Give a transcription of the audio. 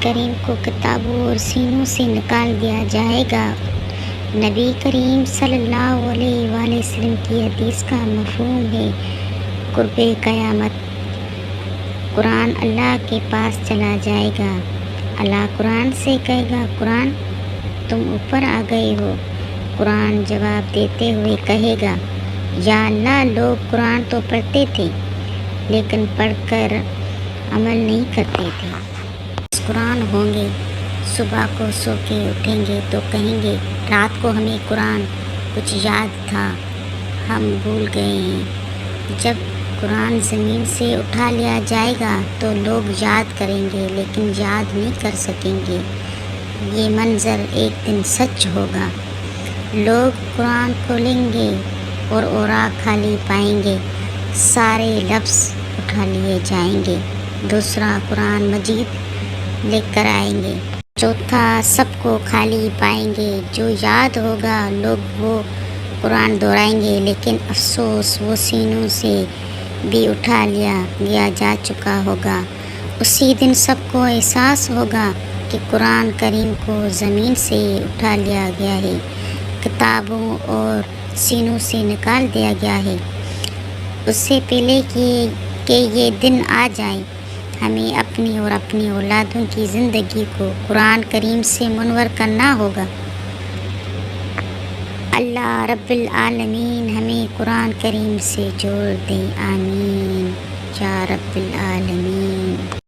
کریم کو کتابوں اور سینوں سے نکال دیا جائے گا۔ نبی کریم صلی اللہ علیہ وآلہ وسلم کی حدیث کا مفہوم ہے قرب قیامت۔ قرآن اللہ کے پاس چلا جائے گا۔ اللہ قرآن سے کہے گا، قرآن تم اوپر آ گئے ہو۔ قرآن جواب دیتے ہوئے کہے گا، یا اللہ، لوگ قرآن تو پڑھتے تھے لیکن پڑھ کر عمل نہیں کرتے تھے۔ قرآن ہوں گے، صبح کو سو کے اٹھیں گے تو کہیں گے رات کو ہمیں قرآن کچھ یاد تھا، ہم بھول گئے ہیں۔ جب قرآن زمین سے اٹھا لیا جائے گا تو لوگ یاد کریں گے لیکن یاد نہیں کر سکیں گے۔ یہ منظر ایک دن سچ ہوگا۔ لوگ قرآن کھولیں گے اور اوراق خالی پائیں گے، سارے لفظ اٹھا لیے جائیں گے۔ دوسرا قرآن مجید لے کر آئیں گے۔ چوتھا سب کو خالی پائیں گے۔ جو یاد ہوگا لوگ وہ قرآن دہرائیں گے، لیکن افسوس وہ سینوں سے بھی اٹھا لیا جا چکا ہوگا۔ اسی دن سب کو احساس ہوگا کہ قرآن کریم کو زمین سے اٹھا لیا گیا ہے، کتابوں اور سینوں سے نکال دیا گیا ہے۔ اس سے پہلے کہ یہ دن آ جائے، ہمیں اپنی اور اپنی اولادوں کی زندگی کو قرآن کریم سے منور کرنا ہوگا۔ اللہ رب العالمین ہمیں قرآن کریم سے جوڑ دے، آمین یا رب العالمین۔